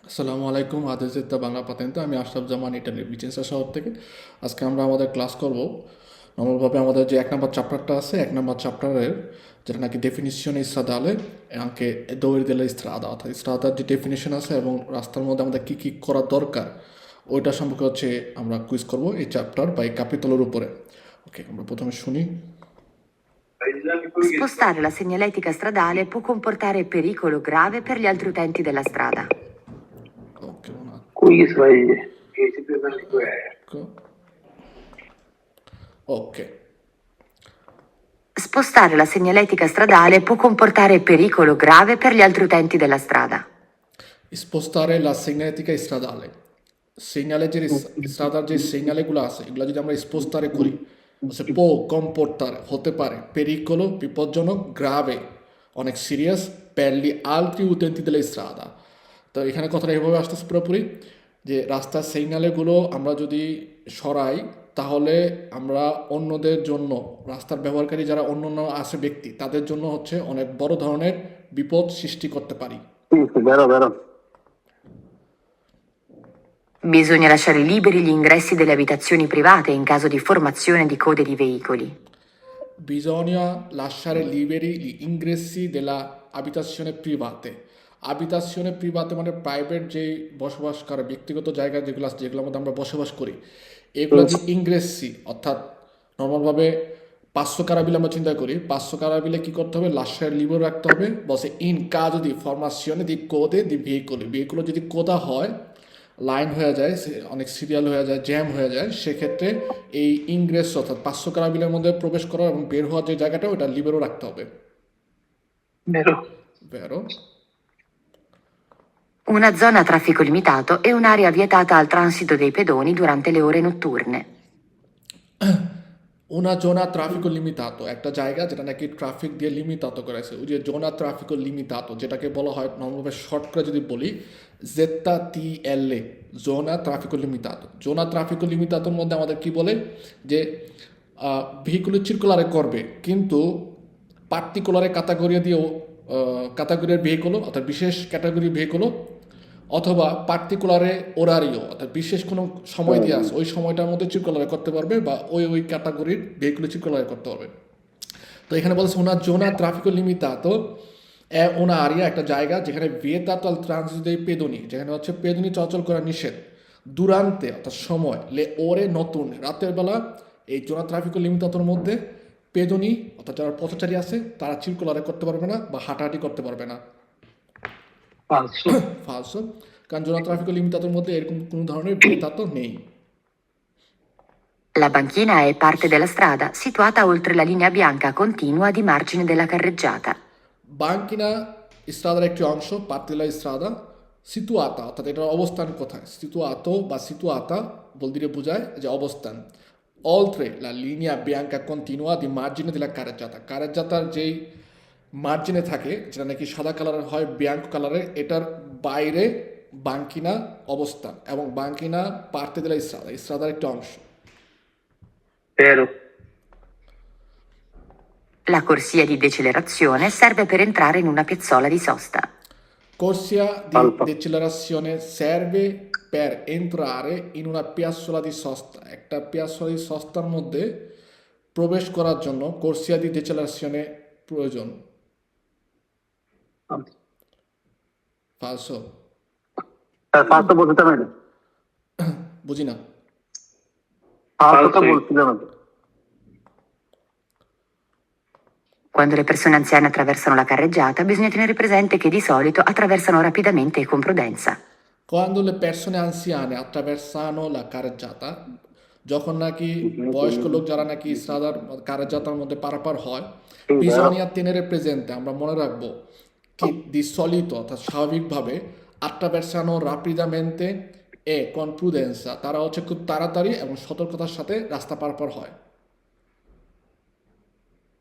আসসালামু আলাইকুম আদিত্যা বাংলা পাতেন্তে আমি আশরাফ জামান ইটালির ভিচেন্সা শহর থেকে। আজকে আমরা আমাদের ক্লাস করব নর্মালভাবে আমাদের যে 1 নম্বর চ্যাপ্টারটা আছে 1 নম্বর চ্যাপ্টারের যেটা নাকি ডেফিনিশন ইস্তাদালে আঁকে দৌড় দিলে ইস্ত্রাদা অর্থাৎ ইস্ত্রাদার যে ডেফিনিশন আছে এবং রাস্তার মধ্যে আমাদের কী কী করা দরকার ওইটা সম্পর্কে হচ্ছে আমরা কুইজ করব এই চ্যাপ্টার বা এই ক্যাপিটলের উপরে। ওকে, আমরা প্রথমে শুনি। Spostare la segnaletica stradale può comportare pericolo grave per gli altri utenti della strada. ওকে, Qui svegli. ওকে, Spostare la segnaletica stradale può comportare pericolo grave per gli altri utenti della strada. স্পোস্টারে লা সিগন্যালেটিকা স্ট্রাদালে সিগন্যালে যে স্ট্রাদার যে সিগন্যালেগুলো আছে এগুলো যদি আমরা স্পোস্টারে করি হচ্ছে পো কম্পোর্টার হতে পারে পেরিকোলো বিপজ্জনক গ্রাভে অনেক সিরিয়াস প্যারলি আলট্রি উতেন্তি দিলে স্ট্রাদা। তো এখানে কথাটা এভাবে আসতেছে পুরোপুরি যে রাস্তার সিগন্যালগুলো আমরা যদি সরাই তাহলে আমরা অন্যদের জন্য রাস্তার ব্যবহারকারী যারা অন্য অন্য আছে ব্যক্তি তাদের জন্য হচ্ছে অনেক বড় ধরনের বিপদ সৃষ্টি করতে পারি। Sì, vero, vero. Bisogna lasciare liberi gli ingressi delle abitazioni private in caso di formazione di code di veicoli. Bisogna lasciare liberi gli ingressi della abitazione private. Abitazione private মানে প্রাইভেট যে বসবাস করে ব্যক্তিগত জায়গা যেগুলো আছে যেগুলোর মধ্যে আমরা বসবাস করি এগুলো যে ইংরেসি অর্থাৎ নর্মালভাবে 500 কারাবিলে আমরা চিন্তা করি 500 কারাবিলে কী করতে হবে লাশের লিবর রাখতে হবে বসে ইন কাজ দি ফরমাশনে দি কোদে দি ভেহিকুলো যদি কোদা হয় লাইন হয়ে যায় অনেক সিরিয়াল হয়ে যায় জ্যাম হয়ে যায় সেক্ষেত্রে এই ইংরেস অর্থাৎ 500 কারাবিলের মধ্যে প্রবেশ করা এবং বের হওয়ার যে জায়গাটা ওটা লিবেরও রাখতে হবে। Vero. বেরো Una zona a traffico limitato è un'area vietata al transito dei pedoni durante le ore notturne. una zona traffico limitato একটা জায়গা যেটা নাকি ট্রাফিক দিয়ে লিমিটাতো করেছে ওই যে জোনা ট্রাফিকো লিমিটাতো যেটাকে বলা হয় নর্মালভাবে শর্ট করে যদি বলি জেত্তা টি এল এ জোনা ট্রাফিকো লিমিটাতোর মধ্যে আমাদের কি বলে যে ভেহিকুলো চিরকুলারে করবে কিন্তু পার্টিকুলারে ক্যাটাগরিয়া দিয়েও ক্যাটাগরির ভেহিকুলো অর্থাৎ বিশেষ ক্যাটাগরি ভেহিকুলো অথবা পার্টিকুলারে ওরারিও অর্থাৎ বিশেষ কোনো সময় দিয়ে আছে ওই সময়টার মধ্যে চিরকুলারে করতে পারবে বা ওই ক্যাটাগরির ভেহিকুলো চিরকুলারে করতে পারবে। তো এখানে বলছে ওনার জোনা ট্রাফিকো লিমিটাতো ওনা আরিয়া একটা জায়গা যেখানে ভিয়েতাতো আল ট্রানজিট দei pedoni যেখানে হচ্ছে পেদনি চলাচল করা নিষেধ দুরান্তে অর্থাৎ সময় লে ওরে নতুন রাতের বেলা এই জোনা ট্রাফিকো লিমিটাতোর মধ্যে পেদনি অর্থাৎ যারা পথচারী আছে তারা চিরকুলারে করতে পারবে না বা হাঁটাহাঁটি করতে পারবে না। Falso. ফালসো, কারণ জোনা ট্রাফিকো লিমিটাতোর মধ্যে এরকম কোনো ধরনের ভিয়েতাতো নেই। La banchina è parte della strada situata oltre la linea bianca continua di margine della carreggiata. বাঙ্কিনা স্ট্রাদার একটি অংশ পার্তিলা স্ট্রাদা সিতুয়াতা অর্থাৎ এটার অবস্থান কোথায় সিতুয়াতো বা সিতুয়াতা বলতে বোঝায় যে অবস্থান oltre la linea bianca continua di margine della carreggiata কারেজ্জাতার যেই মার্জিনে থাকে যেটা নাকি সাদা কালারের হয় বিয়াঙ্কো কালারের এটার বাইরে বাঙ্কিনা অবস্থান এবং বাঙ্কিনা পার্তে দিলা স্ট্রাদার একটি অংশ। Vero. La corsia di decelerazione serve per entrare in una piazzola di sosta. Corsia di Alfa. decelerazione serve per entrare in una piazzola di sosta একটা পিয়াসোলা দি সস্তার মধ্যে প্রবেশ করার জন্য কোর্সিয়া দি ডেচেলারেশনে প্রয়োজন। ফালসো, Falso বলতে হবে না। বুঝি না। Falso তো বলতে হবে না। Quando le persone anziane attraversano la carreggiata, bisogna tenere presente che di solito attraversano rapidamente e con prudenza. Quando le persone anziane attraversano la carreggiata যখন নাকি বয়স্ক লোক যারা নাকি সাদার কারেজাতার মধ্যে পারাপার হয় বিজনিয়া tenere presente আমরা মনে রাখবো কি di solito অর্থাৎ স্বাভাবিকভাবে attraversano rapidamente e con prudenza তারা হচ্ছে খুব তাড়াতাড়ি এবং সতর্কতার সাথে রাস্তা পারাপার হয়।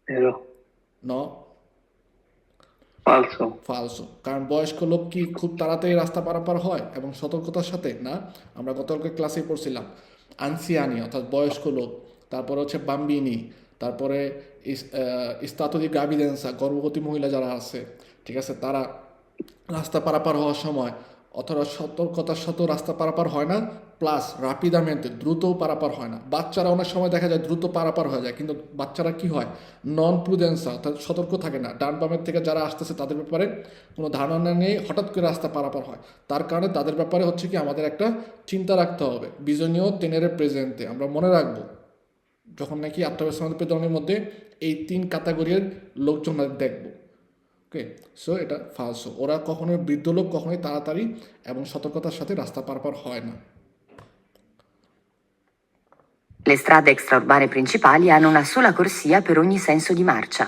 Vero. No, Falso. ফালসো, কারণ বয়স্ক লোক কি খুব তাড়াতাড়ি রাস্তা পারাপার হয় এবং সতর্কতার সাথে না। আমরা গতকালকে ক্লাসে পড়ছিলাম আনসিয়ানি অর্থাৎ বয়স্ক লোক, তারপরে হচ্ছে বাম্বিনি, তারপরে স্তাতো দি গ্রাভিডেন্সা গর্ভবতী মহিলা যারা আছে ঠিক আছে তারা রাস্তা পারাপার হওয়ার সময় অথবা সতর্কতার সাথেও রাস্তা পারাপার হয় না, প্লাস রাপিদামেন্টে দ্রুতও পারাপার হয় না। বাচ্চারা অনেক সময় দেখা যায় দ্রুত পারাপার হয়ে যায়, কিন্তু বাচ্চারা কি হয়, নন প্রুডেন্সা অর্থাৎ সতর্ক থাকে না, ডান বামের থেকে যারা আসতেছে তাদের ব্যাপারে কোনো ধারণা নেই, হঠাৎ করে রাস্তা পারাপার হয়। তার কারণে তাদের ব্যাপারে হচ্ছে কি আমাদের একটা চিন্তা রাখতে হবে। বিজনীয় টেনেরে প্রেজেন্টে আমরা মনে রাখবো যখন নাকি আত্মবিশ্বাস প্রদানের মধ্যে এই 3 ক্যাটাগরির লোকজন দেখবো। ওকে, সো এটা ফালসো। ওরা কখনোই, বৃদ্ধ লোক কখনোই তাড়াতাড়ি এবং সতর্কতার সাথে রাস্তা পারাপার হয় না। Le strade extraurbane principali hanno una sola corsia per ogni senso di marcia.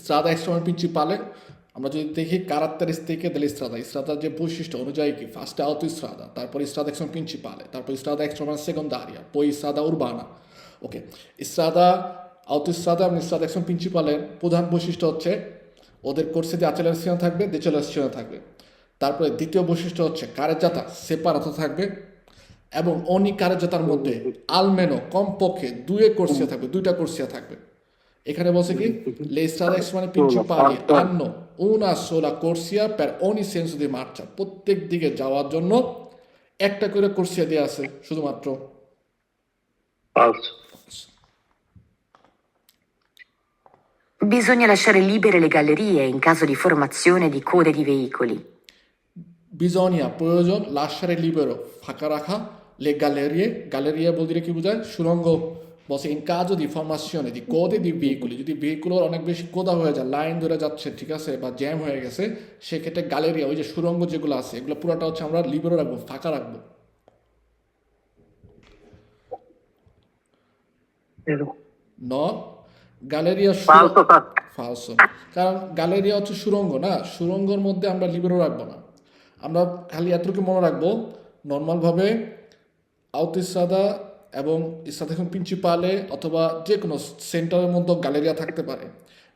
স্ট্রাদা এক্সট্রামান প্রিন্সিপালে আমরা যদি দেখি কারাত্তারিস্টিকে দেল স্ট্রাদা, স্ট্রাদার যে বৈশিষ্ট্য অনুযায়ী কি, ফার্স্টে আউতো স্ট্রাদা, তারপর স্ট্রাদা এক্সট্রামান প্রিন্সিপালে, তারপর স্ট্রাদা এক্সট্রামান সেকেন্ডারিয়া, poi স্ট্রাদা উরবানা। ওকে, স্ট্রাদা আউটোস্ট্রাদা এবং স্ট্রাদা এক্সট্রামান প্রিন্সিপালের প্রধান বৈশিষ্ট্য হচ্ছে ওদের কোর্সে যে আচেলারেশন থাকবে, ডিচেলারেশন থাকবে। তারপরে দ্বিতীয় বৈশিষ্ট্য হচ্ছে কারেজাতা সেপারাতো থাকবে, এবং অনি কারেজাতার মধ্যে আলমেনো কমপক্ষে 2 কোর্সিয়া থাকবে, 2টা কোর্সিয়া থাকবে। এখানে বলছে কি, le strade extraeurbane principali hanno una sola corsia per ogni senso di marcia, প্রত্যেক দিকে যাওয়ার জন্য একটা করে কোর্সিয়া দেওয়া আছে শুধুমাত্র। Falso. Bisogna lasciare libere le gallerie in caso di formazione di code di veicoli. বিজনিয়া প্রয়োজন, লাশারে লিবেরো ফাঁকা রাখা, লে গ্যালেরিয়ে, গ্যালেরিয়া বলতে কি বোঝায়, সুড়ঙ্গ। বসে ইন কাজও দি ফরমাশনে দি কোদে দি ভেহিকুলি, যদি ভেহিকুলের অনেক বেশি কোদা হয়ে যায়, লাইন ধরে যাচ্ছে, ঠিক আছে, বা জ্যাম হয়ে গেছে, সেক্ষেত্রে গ্যালেরিয়া, ওই যে সুড়ঙ্গ যেগুলো আছে, এগুলো পুরোটা হচ্ছে আমরা লিবেরো রাখবো, ফাঁকা রাখবো। Vero. ন গ্যালেরিয়া Falso, falso. ফালসো, কারণ গ্যালেরিয়া হচ্ছে সুড়ঙ্গ না, সুড়ঙ্গর মধ্যে আমরা লিবেরো রাখবো না। আমরা খালি এতটুকু মনে রাখবো, নর্মালভাবে আউতিসাদা এবং ইসাদেখন প্রিন্সিপালে অথবা যে কোনো সেন্টারের মধ্যে গ্যালেরিয়া থাকতে পারে।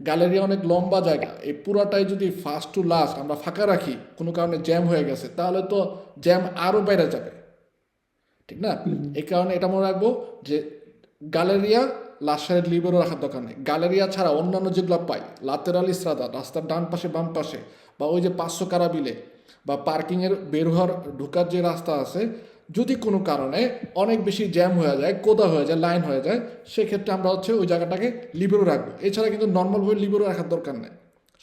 গ্যালেরিয়া অনেক লম্বা জায়গা, এই পুরাটাই যদি ফার্স্ট টু লাস্ট আমরা ফাঁকা রাখি, কোনো কারণে জ্যাম হয়ে গেছে, তাহলে তো জ্যাম আরও বেড়ে যাবে, ঠিক না? এই কারণে এটা মনে রাখবো যে গ্যালেরিয়া লাশারের লিবেরও রাখার দরকার নেই। গ্যালেরিয়া ছাড়া অন্যান্য যেগুলো পাই, লাতেরাল ইস্রাদা, রাস্তার ডান পাশে বাম পাশে, বা ওই যে 500 কারাবিলে বা পার্কিংয়ের বের হওয়ার ঢোকার যে রাস্তা আছে, যদি কোনো কারণে অনেক বেশি জ্যাম হয়ে যায়, কোদা হয়ে যায়, লাইন হয়ে যায়, সেক্ষেত্রে আমরা হচ্ছে ওই জায়গাটাকে লিবেরো রাখবো। এছাড়া কিন্তু নর্মালভাবে লিবেরো রাখার দরকার নেই।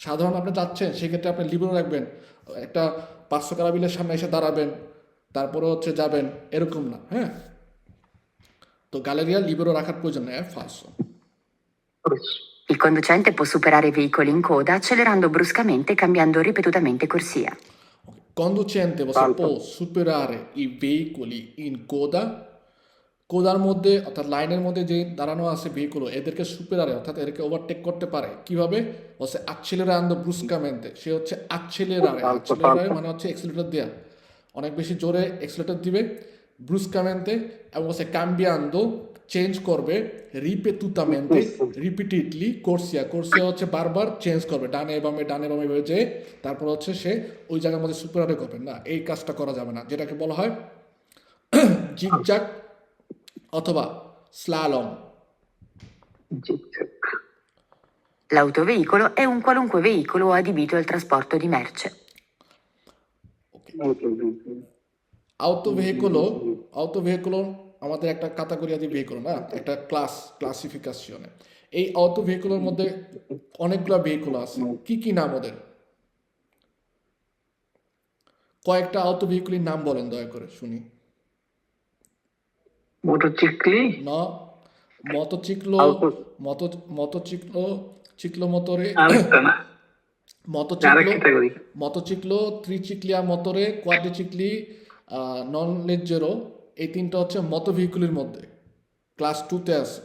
সাধারণ আপনি যাচ্ছেন, সেক্ষেত্রে আপনি লিবেরো রাখবেন, একটা 500 কারাবিলের সামনে এসে দাঁড়াবেন, তারপরে হচ্ছে যাবেন, এরকম না। হ্যাঁ, তো গ্যালেরিয়া লিবেরো রাখার প্রয়োজন নেই, ফালসো। Falso. Il conducente può superare i veicoli in coda accelerando bruscamente e cambiando ripetutamente corsia. Conducente Salto. può superare i veicoli in coda, কোদার মধ্যে অর্থাৎ লাইনের মধ্যে যে দাঁড়ানো আছে ভেহিকুল, এদেরকে সুপেরারে অর্থাৎ এদেরকে ওভারটেক করতে পারে। কিভাবে? হচ্ছে accelerando bruscamente, সে হচ্ছে accelerare, accelerare মানে হচ্ছে এক্সিলারেটর দেয়া, অনেক বেশি জোরে এক্সিলারেটর দিবে, bruscamente, এবং হচ্ছে cambiando, চেঞ্জ করবে, রিপেতুতামেন্টে, রিপিটেডলি, কোর্সিয়া, কোর্সিয়া হচ্ছে বারবার চেঞ্জ করবে, ডানে বামে ডানে বামে হয়ে যেয়ে তারপর হচ্ছে সে ওই জায়গার মধ্যে সুপারে করবে না, এই কাজটা করা যাবে না, যেটাকে বলা হয় জিগজ্যাগ অথবা slalom. Zig-zag. L'autoveicolo è un qualunque veicolo adibito al trasporto di merce. Molto bene. auto vehiculo আমাদের একটা ক্যাটাগরি ভেহিকুল না, একটা ক্লাসিফিকেশনে। এই অটো ভেহিকুলের মধ্যে অনেকগুলো ভেহিকুল আছে, কি কি নাম ওদের? কয়েকটা অটো ভেহিকুলের নাম বলেন দয়া করে শুনি। Motocicli? না, মোটরসাইকেল, চিক্লোমোটরে, Aspetta, no? Motorcycle, Aspetta così. Motorcycle, ত্রিচিক্লিয়া মোটরে, কোয়াড্রিচিক্লি, নন লেজেরো, এই তিনটা হচ্ছে মোটর ভেহিকুলের মধ্যে ক্লাস 2-তে আছে।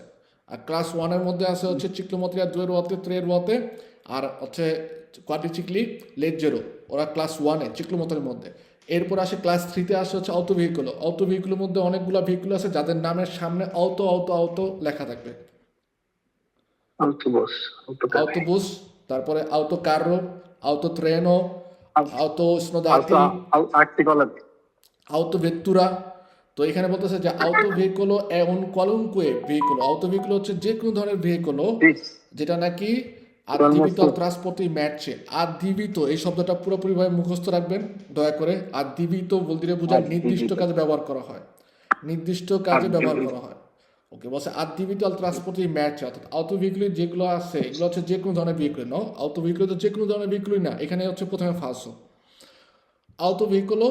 আর ক্লাস 1-এর মধ্যে আছে হচ্ছে চিক্লোমোটরিয়া 2-এর ওয়াতে, 3-এর ওয়াতে, আর হচ্ছে কোয়াড্রিচিক্লি, লেজেরো, ওরা ক্লাস 1-এ চিক্লোমোটরের মধ্যে। এরপর আসে ক্লাস 3-তে আসে হচ্ছে অটো ভেহিকুল। অটো ভেহিকুলের মধ্যে অনেকগুলো ভেহিকুল আছে যাদের নামের সামনে অটো অটো অটো লেখা থাকবে। Autobus. Autocarri. autobus, তারপরে auto carro, auto treno, auto snodati, Articolati. auto vettura। তো এখানে বলতেছে যে auto veicolo è un qualunque veicolo, auto veicolo হচ্ছে যে কোনো ধরনের ভেহিকুল Sì. যেটা নাকি আদিবিত al trasporto in merce, আদিবিত এই শব্দটা পুরোপুরিভাবে মুখস্থ রাখবেন দয়া করে। আদিবিত বলতে বোঝায় নির্দিষ্ট কাজে ব্যবহার করা হয়, নির্দিষ্ট কাজে ব্যবহার করা হয়। ওকে, বলছে আদিবিত al trasporto in merce, অর্থাৎ আউটোভেহিকুলি যেগুলো আছে এগুলো হচ্ছে যে কোনো ধরনের ভেহিকুল। ন আউটোভেহিকুল তো যে কোনো ধরনের ভেহিকুলই না, এখানে হচ্ছে প্রথমে ফালসো। আউটোভেহিকুলো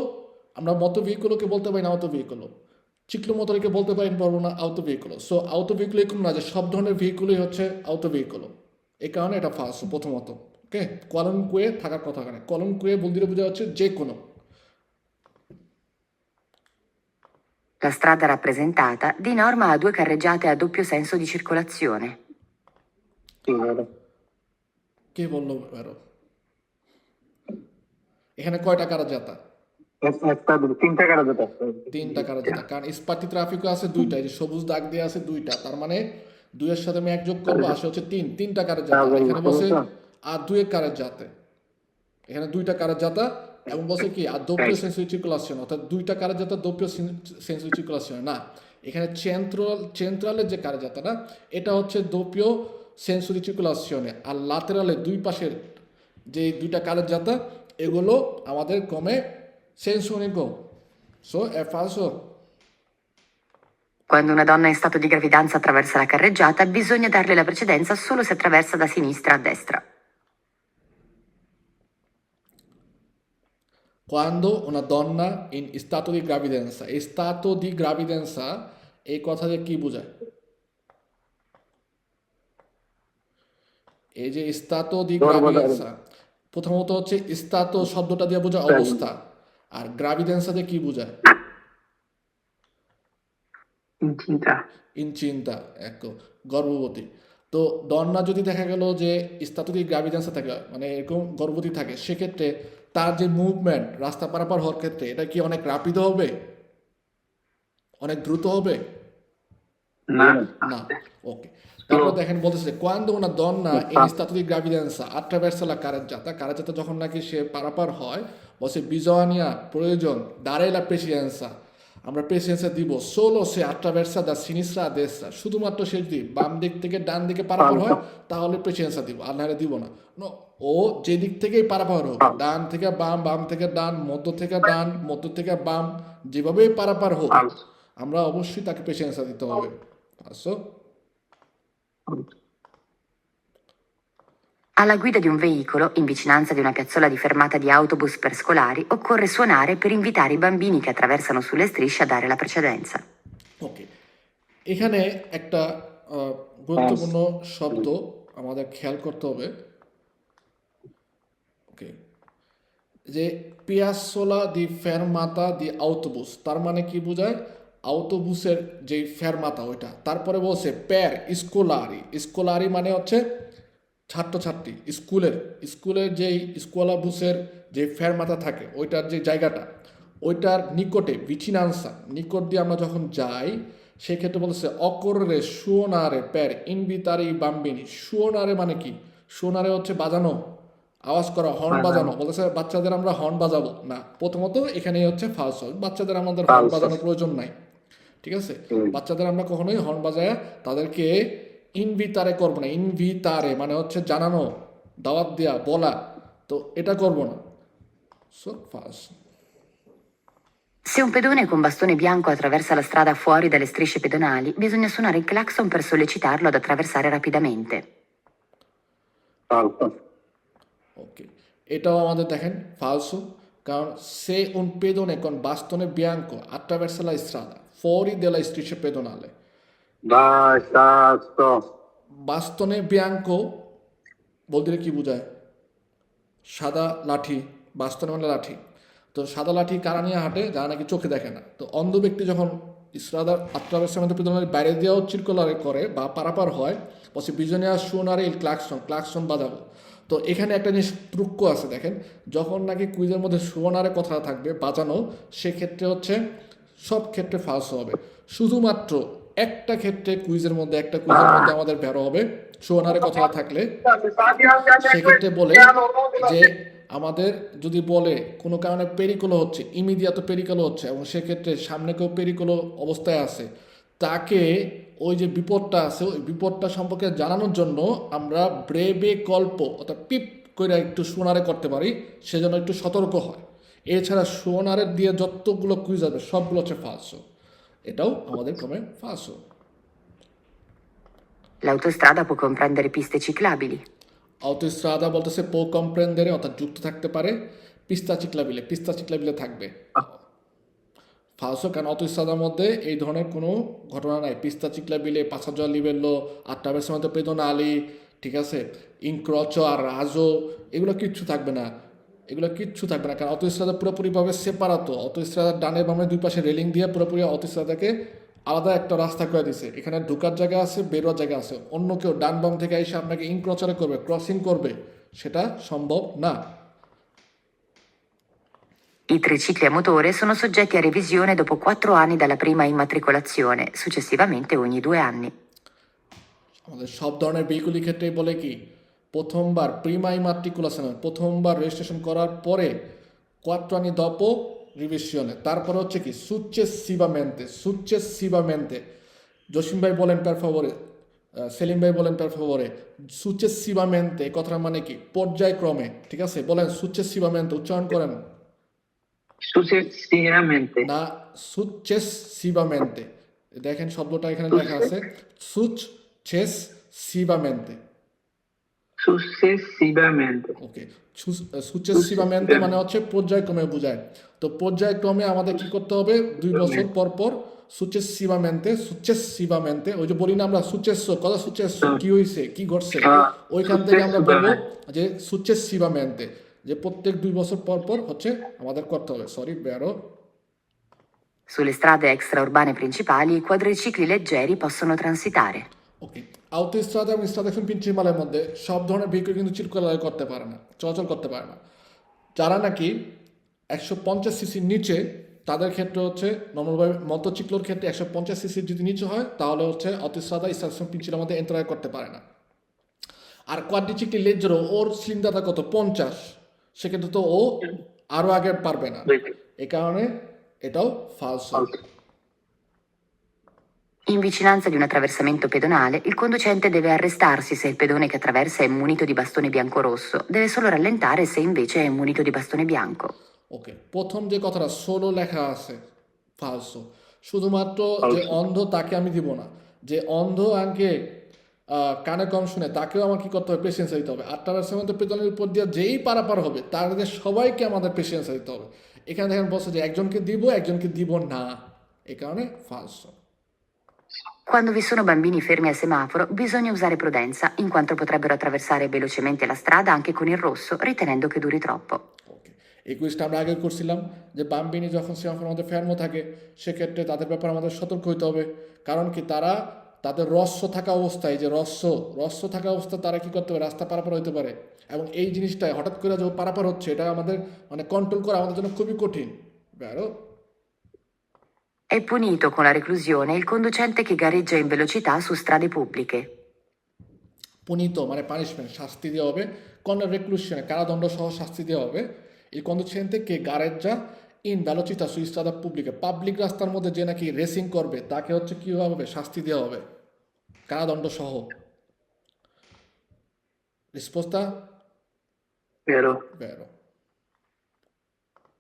আমরা মতো ভেহিকুলোকে বলতে পারি না আউটোভেহিকুলো, চিক্লোমোটরকে বলতে পারি পারবো না আউটোভেহিকুলো। সো আউটোভেহিকুলো এরকম না যে সব ধরনের ভেহিকুলই হচ্ছে আউটোভেহিকুলো, এই কারণে এটা ফালসো প্রথমত। ওকে, কলন কুয়ে থাকার কথা এখানে, কলন কুয়ে বলতে বোঝা হচ্ছে যে কোনো। La strada rappresentata di norma ha due carreggiate a doppio senso di circolazione. Sì, vero. কে বললো বেরো? এখানে কয়টা কারাজাতা? È stato 3 carreggiate. 3টা কারাজাতা, কারণ স্পাটি ট্রাফিকও আছে 2টা, এই যে সবুজ দাগ দিয়ে আছে 2টা, তার মানে 2 এর সাথে আমি 1 যোগ করবো, আসে হচ্ছে 3টা কারাজাতা। এখানে বসে আর 2 কারাজাতে, এখানে 2টা কারাজাতা এবং বসে কি আর doppio senso di circolazione, অর্থাৎ 2টা কারাজাতা doppio senso di circolazione না, এখানে সেন্ট্রালের যে কারাজাতাটা এটা হচ্ছে doppio senso di circolazione, আর লাতেরালের দুই পাশের যে 2টা কারাজাতা এগুলো আমাদের ক্রমে senso unico. So è falso. Quando una donna è in stato di gravidanza attraversa la carreggiata, bisogna darle la precedenza solo se attraversa da sinistra a destra. Quando una donna in stato di gravidanza, এই stato di gravidanza এই কথা দিয়ে কি বোঝায়? এই যে stato di gravidanza, প্রথমত হচ্ছে stato শব্দটা দিয়ে বোঝায় অবস্থা, আর gravidanza দিয়ে কি বোঝায়? Incinta. ইনচিন্তা, এক গর্ভবতী। তো দন্না যদি দেখা গেল যে স্থাতু দি গ্রাভিডেন্সা থাকে, মানে এরকম গর্ভবতী থাকে, সেক্ষেত্রে তার যে মুভমেন্ট রাস্তা পারাপার হওয়ার ক্ষেত্রে এটা কি অনেক রাপিড হবে, অনেক দ্রুত হবে? No. না। ওকে, তারপর দেখেন বলতেছে quando una donna in stato di gravidanza attraversa la carreggiata, carreggiata যখন নাকি সে পারাপার হয়, বলছে bisogna প্রয়োজন dare la precedenza, আমরা প্রেসিডেন্সা দিব solo se attraversa da sinistra a destra, শুধুমাত্র সে যদি বাম দিক থেকে ডান দিকে পারাপার হয় তাহলে প্রেসিডেন্সা দিব, আর নাহলে দিব না। নো, ও যে দিক থেকেই পারাপার হোক, ডান থেকে বাম, বাম থেকে ডান, মধ্য থেকে ডান, মধ্য থেকে বাম, যেভাবেই পারাপার হোক Falso. আমরা অবশ্যই তাকে প্রেসিডেন্সা দিতে হবে। আসো, Alla guida di un veicolo, in vicinanza di una piazzola di fermata di autobus per scolari, occorre suonare per invitare i bambini che attraversano sulle strisce a dare la precedenza. ওকে, এখানে একটা গুরুত্বপূর্ণ শব্দ আমাদের খেয়াল করতে হবে। ওকে, যে পিয়াসোলা দি ফেরমাতা দি আউটোবুস, তার মানে কি বোঝায়? আউটোবুসের যে ফেরমাতা ওইটা। তারপরে বলছে প্যার স্কোলারি, স্কোলারি মানে হচ্ছে ছাত্রছাত্রী, স্কুলের যেই স্কোলাবুসের যে ফেরমাতা থাকে ওইটার যে জায়গাটা, ওইটার নিকটে ভিচিনান্সা, নিকট দিয়ে আমরা যখন যাই সেক্ষেত্রে বলছে অকরে সুওনারে প্যার ইনভিতারি বাম্বিনি। সুওনারে মানে কি? সুওনারে হচ্ছে বাজানো, আওয়াজ করা, হর্ন বাজানো। বলতেছে বাচ্চাদের আমরা হর্ন বাজাবো না। প্রথমত এখানেই হচ্ছে ফালসো, বাচ্চাদের আমাদের হর্ন বাজানোর প্রয়োজন নাই, ঠিক আছে? বাচ্চাদের আমরা কখনোই হর্ন বাজায় তাদেরকে ইনভিতারে করবো না। ইনভিতারে মানে হচ্ছে জানানো, দাওয়াত দেওয়া, বলা, তো এটা করবো না। So ফালসো। Se un pedone con bastone bianco attraversa la strada fuori dalle strisce pedonali, bisogna suonare il clacson per sollecitarlo ad attraversare rapidamente. Falso. ওকে, এটাও আমাদের দেখেন ফালসো, কারণ সে un pedone con bastone bianco attraversa la strada fuori della striscia pedonale, Dai, cazzo. বাস্তনে বিয়াঙ্কো বলতে কি বোঝায়? সাদা লাঠি, বাস্তনে মানে লাঠি। তো সাদা লাঠি কারা নিয়ে হাঁটে? যারা নাকি চোখে দেখে না। তো অন্ধ ব্যক্তি যখন ইসরাদার আত্রাবের পেদনের বাইরে দিয়েও চিরকলারে করে বা পারাপার হয়, বলছে বিজনিয়া সোনারে ইল ক্লাকসন বাজাবো। তো এখানে একটা জিনিস ট্রুক্য আছে দেখেন, যখন নাকি কুইজের মধ্যে সোনারে কথা থাকবে বাজানো, সেক্ষেত্রে হচ্ছে সব ক্ষেত্রে ফালস হবে। শুধুমাত্র একটা ক্ষেত্রে কুইজের মধ্যে আমাদের বেরো হবে সোনারে কথা থাকলে। সেক্ষেত্রে বলে যে আমাদের যদি বলে কোনো কারণে পেরিকোলো হচ্ছে, ইমিডিয়াত পেরিকোলো হচ্ছে এবং সেক্ষেত্রে সামনে কেউ পেরিকোলো অবস্থায় আছে, তাকে ওই যে বিপদটা আছে ওই বিপদটা সম্পর্কে জানানোর জন্য আমরা ব্রেবে কল্প অর্থাৎ পিপ করে একটু সোনারে করতে পারি, সেজন্য একটু সতর্ক হয়। এছাড়া সোনারের দিয়ে যতগুলো কুইজ আসবে সবগুলো হচ্ছে ফালসো, এটাও আমাদের ক্রমে ফালসো। L'autostrada può comprendere piste ciclabili. অটোস্ট্রাদা বলতেছে পো কম্প্রেন্ডারে অর্থাৎ যুক্ত থাকতে পারে, পিস্তা চিকলাবিলে থাকবে ফালসো, কারণ অটোস্ট্রাদার মধ্যে এই ধরনের কোনো ঘটনা নাই। পিস্তা চিকলাবিলে, পাসাজ্জা লিবেল্লো, attraversamento pedonali, ঠিক আছে, ইনক্রচো আর রাজো, এগুলো কিচ্ছু থাকবে না, কারণ অটোস্ট্রাদা পুরোপুরিভাবে সেপারাতো। অটোস্ট্রাদার ডানে বামে দুই পাশে রেলিং দিয়ে পুরোপুরি অটোস্ট্রাদাকে আলাদা একটা রাস্তা করে দিছে। এখানে ঢোকার জায়গা আছে, বেরোয়ার জায়গা আছে। অন্য কেউ ডান বাম থেকে এসে আপনাকে ইনক্রচারে করবে, ক্রসিং করবে, সেটা সম্ভব না। I tricicli a motore sono soggetti a revisione dopo 4 anni dalla prima immatricolazione, successivamente ogni 2 anni. আমাদের সব ধরনের ভেহিকুলের ক্ষেত্রেই বলে কি, প্রথমবার প্রিমা ইমাট্রিকুলাশন, প্রথমবার রেজিস্ট্রেশন করার পরে quattro anni dopo রিভিশনে, তারপরে হচ্ছে কি সুচেসিভামেন্তে। জসিম ভাই বলেন per favore, সেলিম ভাই বলেন per favore, সুচেসিভামেন্তে কথাটা মানে কি, পর্যায়ক্রমে, ঠিক আছে, বলেন সুচেসিভামেন্তে, উচ্চারণ করেন Successivamente. না, সুচেসিভামেন্তে। দেখেন শব্দটা এখানে লেখা আছে, সুচেসিভামেন্তে। Successivamente. ওকে, সুচেসিভামেন্তে মানে হচ্ছে পর্যায়ক্রমে বোঝায়। তো পর্যায়ক্রমে আমাদের কি করতে হবে, 2 বছর পর পর সুচেসিভামেন্তে, ওই যে বলি না আমরা সুচেসো, কথা সুচেসো, কি হয়েছে, কি ঘটছে, ওইখান থেকে আমরা বলবো যে সুচেসিভামেন্তে, যে প্রত্যেক 2 বছর পর পর হচ্ছে আমাদের করতে হবে। সরি বেরো। Sulle strade extraurbane principali i quadricicli leggeri possono transitare. Okay, autostrada এবং স্ট্রাডা প্রিন্সিপালের মধ্যে সব ধরনের ভেহিকল কিন্তু চলাচল করতে পারে না। যারা নাকি 150 সিসির নিচে, তাদের ক্ষেত্রে হচ্ছে নর্মালভাবে মোটরসাইকেলের ক্ষেত্রে 150 সিসির যদি নিচে হয় তাহলে হচ্ছে অটোস্ট্রাদা স্ট্রাডা প্রিন্সিপালের মধ্যে এন্টার করতে পারে না। আর কোয়াড্রিচিকলি লেজারও ওর সিলিন্ডারটা কত 50, সেক্ষেত্রে তো ও আরও আগে পারবে না, এ কারণে এটাও ফালসো। In vicinanza di un attraversamento pedonale, il conducente deve arrestarsi se il pedone che attraversa è munito di bastone bianco-rosso, deve solo rallentare se invece è munito di bastone bianco. ওকে, প্রথম যে কথাটা সোলো লেখা আছে ফালসো, শুধুমাত্র যে অন্ধ তাকে আমি দিব না, যে অন্ধ আগে কানে কম শুনে তাকেও আমার কি করতে হবে, পেশেন্স দিতে হবে। আর তার মধ্যে পেতনের উপর দিয়ে যেই পারাপার হবে তাদের সবাইকে আমাদের পেশেন্স দিতে হবে। এখানে দেখেন বলছে যে একজনকে দিব না, এই কারণে ফালসো। Quando vi sono bambini fermi al semaforo, bisogna usare prudenza, in quanto potrebbero attraversare velocemente la strada anche con il rosso, ritenendo che duri troppo. ওকে, এই কুইজটা আমরা আগে করছিলাম যে বাম্বিনি যখন সেমাফোর মধ্যে ফেরানো থাকে সেক্ষেত্রে তাদের ব্যাপারে আমাদের সতর্ক হইতে হবে। কারণ কি, তারা তাদের রস্য থাকা অবস্থায়, যে রস্য থাকা অবস্থায় তারা কি করতে পারে, রাস্তা পারাপার হইতে পারে। এবং এই জিনিসটা হঠাৎ করে যে পারাপার হচ্ছে, এটা আমাদের মানে কন্ট্রোল করা আমাদের জন্য খুবই কঠিন। বেরো। È punito con la reclusione il conducente che gareggia in velocità su strade pubbliche. Punit মানে পানিশমেন্ট, শাস্তি দেওয়া হবে। কোন রেক্লুশনে, কারাদণ্ড সহ শাস্তি দেওয়া হবে। এই কন্ডিশনতে কে গারেজা ইন ভেলোচিতা সু স্ট্রাদা পুবলিকা, পাবলিক রাস্তার মধ্যে যে নাকি রেসিং করবে তাকে হচ্ছে কি হবে, শাস্তি দেওয়া হবে কারাদণ্ড সহ। রিসপোস্তা Vero. বেরো।